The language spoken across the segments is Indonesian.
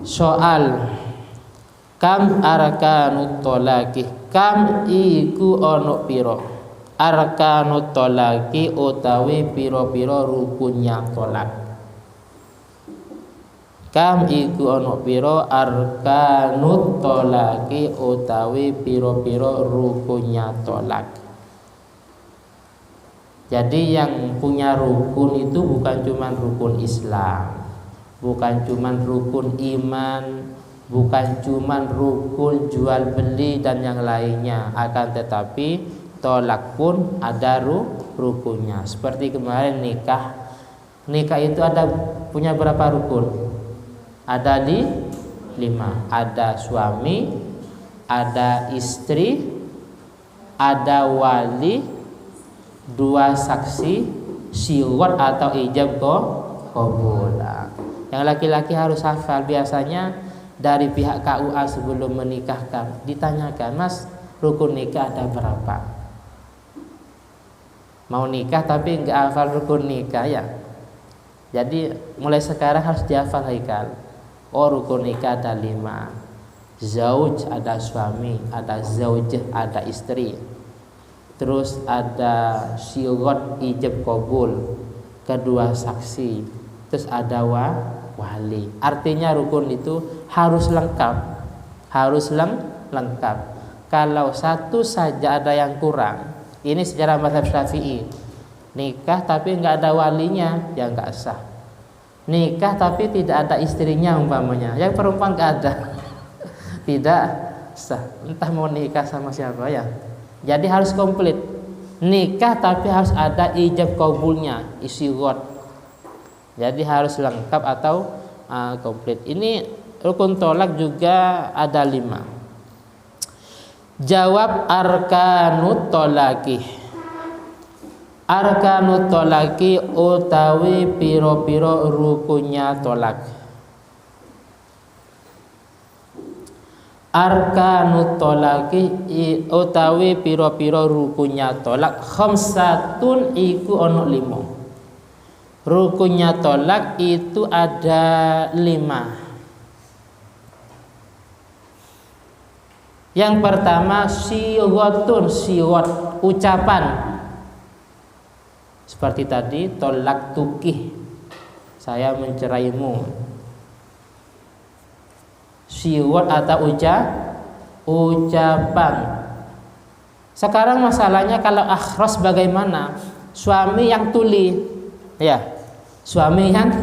Soal kam arkanut tolaki, kam iku ono piro arkanut tolaki utawi piro-piro rukunnya tolak. Kam iku ono piro arkanut tolaki utawi piro-piro rukunnya tolak. Jadi yang punya rukun itu bukan cuma rukun Islam, bukan cuma rukun iman, bukan cuma rukun jual beli dan yang lainnya, akan tetapi tolak pun ada rukunnya. Seperti kemarin nikah. Nikah itu ada punya berapa rukun? Ada 5. Ada suami, ada istri, ada wali, 2 saksi, siwat atau ijab qabul. Yang laki-laki harus hafal. Biasanya dari pihak KUA sebelum menikahkan ditanyakan, Mas, rukun nikah ada berapa? Mau nikah tapi nggak hafal rukun nikah ya. Jadi mulai sekarang harus dihafal haikal. Oh, rukun nikah ada 5. Zauj ada suami, ada zaujah ada istri. Terus ada sigot ijab qabul, kedua saksi. Terus ada wali. Artinya rukun itu harus lengkap. Harus lengkap. Kalau satu saja ada yang kurang, ini secara mazhab Syafi'i. Nikah tapi nggak ada walinya, ya nggak sah. Nikah tapi tidak ada istrinya umpamanya, yang perempuan nggak ada, tidak sah. Entah mau nikah sama siapa ya. Jadi harus komplit. Nikah tapi harus ada ijab qabulnya, isi ghot. Jadi harus lengkap atau komplit. Ini rukun tolak juga ada 5. Jawab arkanut tolaki. Arkanut tolaki utawi piro-piro rukunnya tolak. Arkanut tolaki utawi piro-piro rukunnya tolak. Khamsatun iku ono 5. Rukunnya tolak itu ada 5. Yang pertama siwatun, siwat ucapan. Seperti tadi tolak tukih, saya menceraimu. Siwat atau ucapan. Sekarang masalahnya kalau akhras bagaimana? Suami yang tuli, ya, suami yang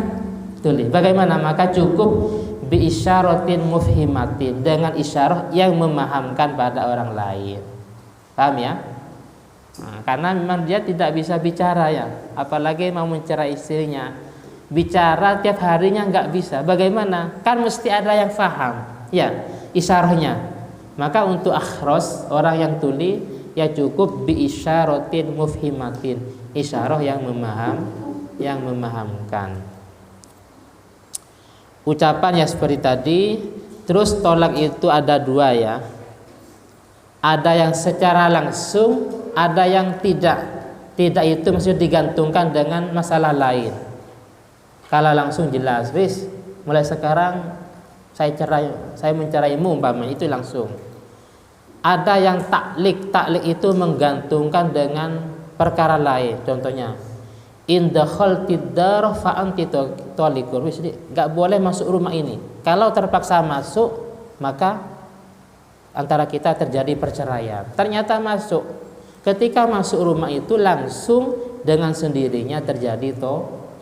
tuli. Bagaimana? Maka cukup bi isyaratin mufhimatin, dengan isyarah yang memahamkan pada orang lain. Paham ya? Nah, karena memang dia tidak bisa bicara ya, apalagi mau mencerai istrinya. Bicara tiap harinya nggak bisa. Bagaimana? Kan mesti ada yang faham, ya, isyarahnya. Maka untuk akhras orang yang tuli ya cukup bi isyaratin mufhimatin, isyarah yang memahamkan. Ucapan ya seperti tadi. Terus tolak itu ada 2 ya. Ada yang secara langsung, ada yang tidak. Tidak itu maksudnya digantungkan dengan masalah lain. Kalau langsung jelas, wis, mulai sekarang saya menceraimu umpamanya, itu langsung. Ada yang taklik, taklik itu menggantungkan dengan perkara lain. Contohnya, in dakhaltid dar fa anti taliqun, wis, enggak boleh masuk rumah ini. Kalau terpaksa masuk, maka antara kita terjadi perceraian. Ternyata masuk. Ketika masuk rumah itu langsung dengan sendirinya terjadi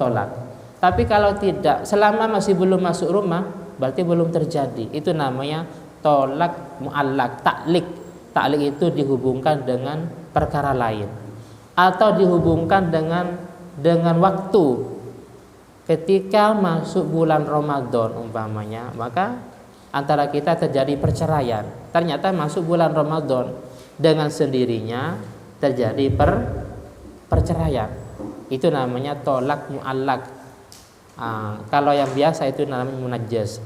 tolak. Tapi kalau tidak, selama masih belum masuk rumah, berarti belum terjadi. Itu namanya tolak mu'allaq, taklik. Taklik itu dihubungkan dengan perkara lain atau dihubungkan dengan waktu. Ketika masuk bulan Ramadan umpamanya, maka antara kita terjadi perceraian. Ternyata masuk bulan Ramadan, dengan sendirinya terjadi perceraian. Itu namanya tolak mu'allaq. Kalau yang biasa itu namanya munajjaz.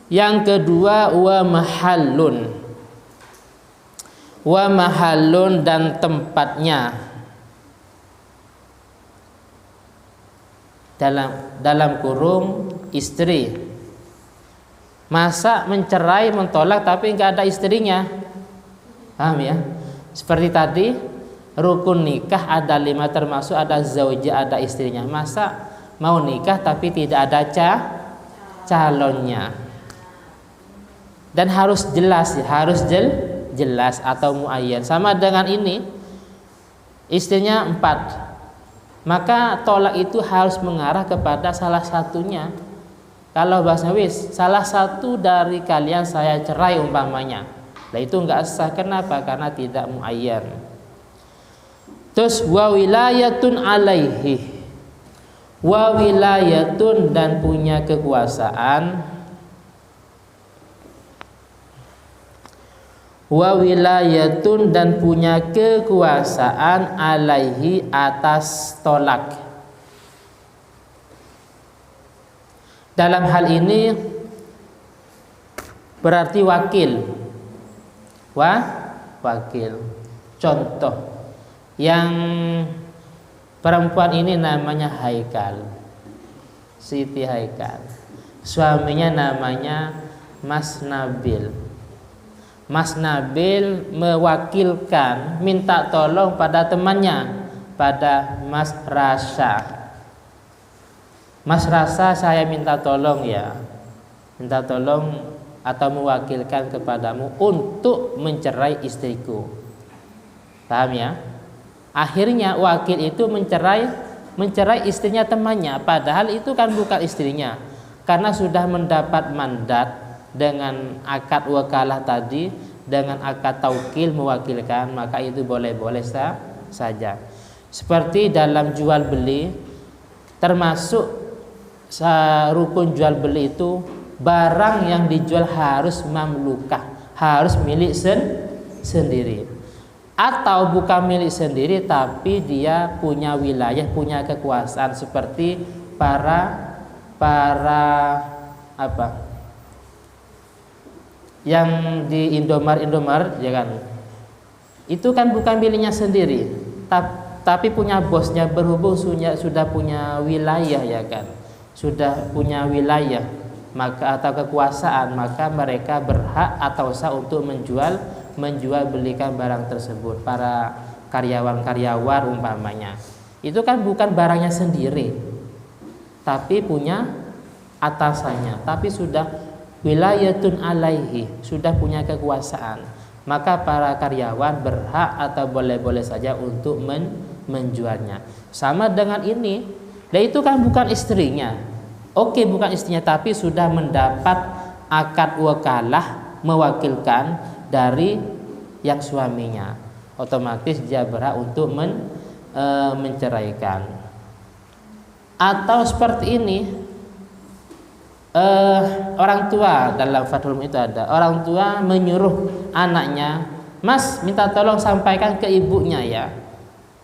Yang kedua wa mahallun dan tempatnya. Dalam kurung istri, Masa mencerai, mentolak tapi nggak ada istrinya? Paham ya? Seperti tadi, rukun nikah ada 5 termasuk ada zauja, ada istrinya. Masa mau nikah tapi tidak ada calonnya? Dan harus jelas ya, harus jelas atau muayyan. Sama dengan ini, istrinya 4, maka tolak itu harus mengarah kepada salah satunya. Kalau bahasa wis, salah satu dari kalian saya cerai umpamanya, nah itu nggak sah. Kenapa? Karena tidak muayyan. Terus wa wilayatun alaihi, wa wilayatun dan punya kekuasaan, wa wilayatun dan punya kekuasaan alaihi atas tolak. Dalam hal ini berarti wakil. Wakil. Contoh, yang perempuan ini namanya Haikal, Siti Haikal. Suaminya namanya Mas Nabil. Mas Nabil mewakilkan, minta tolong pada temannya, pada Mas Rasha. Mas Rasa, saya minta tolong ya, minta tolong atau mewakilkan kepadamu untuk mencerai istriku. Paham ya? Akhirnya wakil itu mencerai istrinya temannya, padahal itu kan bukan istrinya. Karena sudah mendapat mandat dengan akad wakalah tadi, dengan akad taukil mewakilkan, maka itu boleh-boleh saja. Seperti dalam jual beli, termasuk rukun jual beli itu barang yang dijual harus mamlukah, harus milik sendiri, atau bukan milik sendiri tapi dia punya wilayah, punya kekuasaan, seperti para apa yang di Indomaret ya kan, itu kan bukan miliknya sendiri tapi punya bosnya, berhubung sudah punya wilayah ya kan, sudah punya wilayah maka atau kekuasaan, maka mereka berhak atau sah untuk menjual belikan barang tersebut. Para karyawan umpamanya, itu kan bukan barangnya sendiri tapi punya atasannya, tapi sudah wilayatun alaihi, sudah punya kekuasaan, maka para karyawan berhak atau boleh-boleh saja untuk menjualnya. Sama dengan ini, dan itu kan bukan istrinya. Oke, bukan istrinya tapi sudah mendapat akad wakalah mewakilkan dari yang suaminya. Otomatis dia berhak untuk menceraikan. Atau seperti ini, orang tua, dalam Fathul Mu'in itu ada, orang tua menyuruh anaknya, Mas minta tolong sampaikan ke ibunya ya,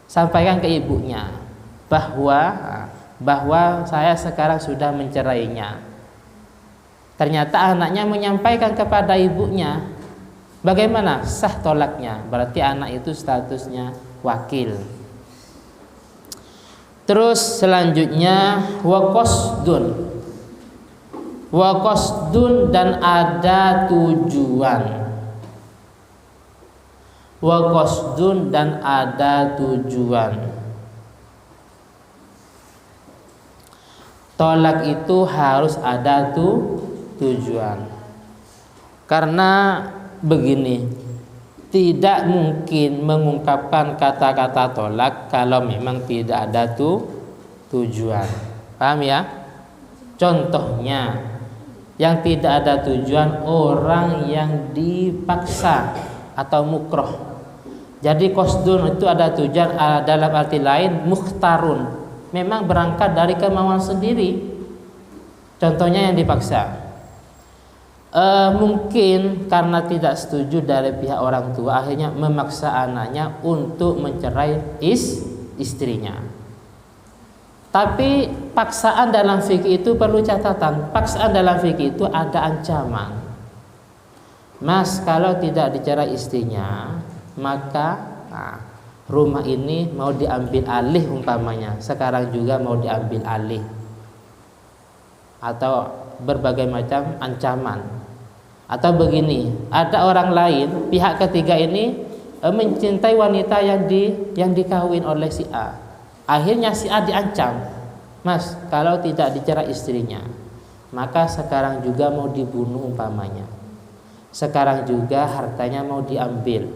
sampaikan ke ibunya bahwa saya sekarang sudah mencerainya. Ternyata anaknya menyampaikan kepada ibunya, bagaimana? Sah tolaknya, berarti anak itu statusnya wakil. Terus selanjutnya waqasdun dan ada tujuan. Waqasdun dan ada tujuan. Tolak itu harus ada tujuan. Karena begini, tidak mungkin mengungkapkan kata-kata tolak kalau memang tidak ada tujuan. Paham ya? Contohnya, yang tidak ada tujuan, orang yang dipaksa atau mukroh. Jadi qasdun itu ada tujuan, dalam arti lain mukhtarun, memang berangkat dari kemauan sendiri. Contohnya yang dipaksa, mungkin karena tidak setuju dari pihak orang tua, akhirnya memaksa anaknya untuk mencerai istrinya. Tapi paksaan dalam fikih itu perlu catatan. Paksaan dalam fikih itu ada ancaman. Mas, kalau tidak dicerai istrinya, maka rumah ini mau diambil alih umpamanya, sekarang juga mau diambil alih. atau berbagai macam ancaman. Atau begini, ada orang lain, pihak ketiga ini mencintai wanita yang dikawin oleh si A. Akhirnya si A diancam, Mas, kalau tidak dicerai istrinya, maka sekarang juga mau dibunuh umpamanya. Sekarang juga hartanya mau diambil.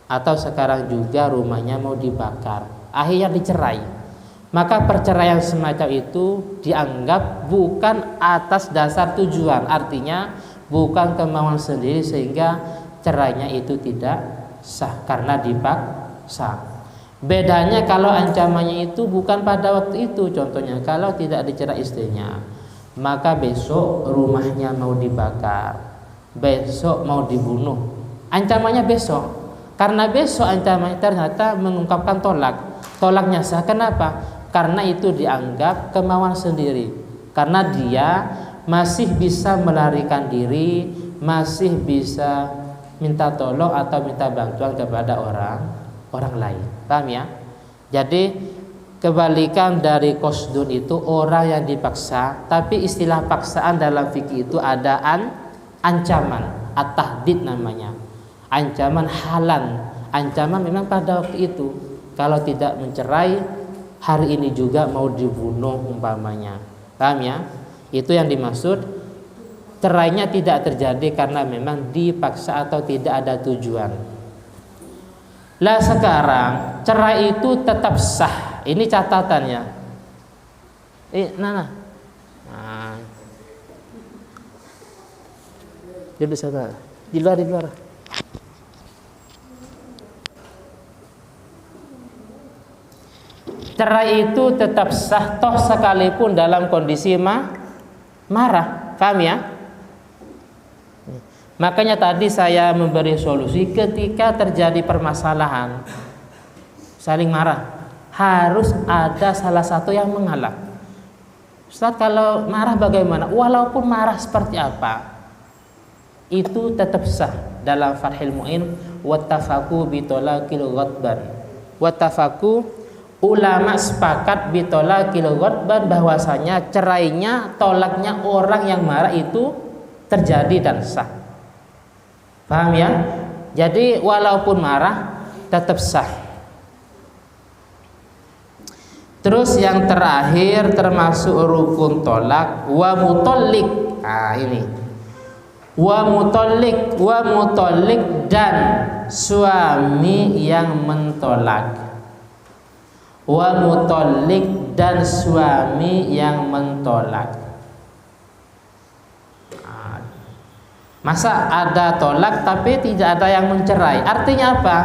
Atau sekarang juga rumahnya mau dibakar. Akhirnya dicerai. Maka perceraian semacam itu dianggap bukan atas dasar tujuan. Artinya bukan kemauan sendiri sehingga cerainya itu tidak sah karena dipaksa. Bedanya kalau ancamannya itu bukan pada waktu itu. Contohnya kalau tidak dicerai istrinya, maka besok rumahnya mau dibakar, besok mau dibunuh. Ancamannya besok. Karena besok ancamannya ternyata mengungkapkan tolaknya sah. Kenapa? Karena itu dianggap kemauan sendiri. Karena dia masih bisa melarikan diri, masih bisa minta tolong atau minta bantuan kepada orang lain. Paham ya? Jadi kebalikan dari qasdun itu orang yang dipaksa, tapi istilah paksaan dalam fikih itu ada ancaman, at-tahdid namanya. Ancaman halan, ancaman memang pada waktu itu kalau tidak mencerai hari ini juga mau dibunuh umpamanya. Paham ya? Itu yang dimaksud cerainya tidak terjadi karena memang dipaksa atau tidak ada tujuan. Lah sekarang cerai itu tetap sah. Ini catatannya. Nah. Jadi sana. Di luar. Cerai itu tetap sah toh sekalipun dalam kondisi marah. Paham ya? Makanya tadi saya memberi solusi ketika terjadi permasalahan saling marah, harus ada salah satu yang mengalah. Ustaz, kalau marah bagaimana? Walaupun marah seperti apa, itu tetap sah. Dalam Fathul Mu'in, wattafaku bitolakil ghadban. Wattafaku, ulama sepakat bitolakil ghadban, bahwasanya cerainya, tolaknya orang yang marah itu terjadi dan sah. Paham ya? Jadi walaupun marah tetap sah. Terus yang terakhir termasuk rukun tolak, wa mutallik. Nah ini, wa mutallik dan suami yang mentolak. Wa mutallik dan suami yang mentolak. Masa ada tolak tapi tidak ada yang mencerai? Artinya apa?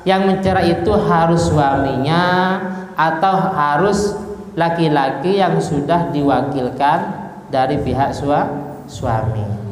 Yang mencerai itu harus suaminya atau harus laki-laki yang sudah diwakilkan dari pihak suami.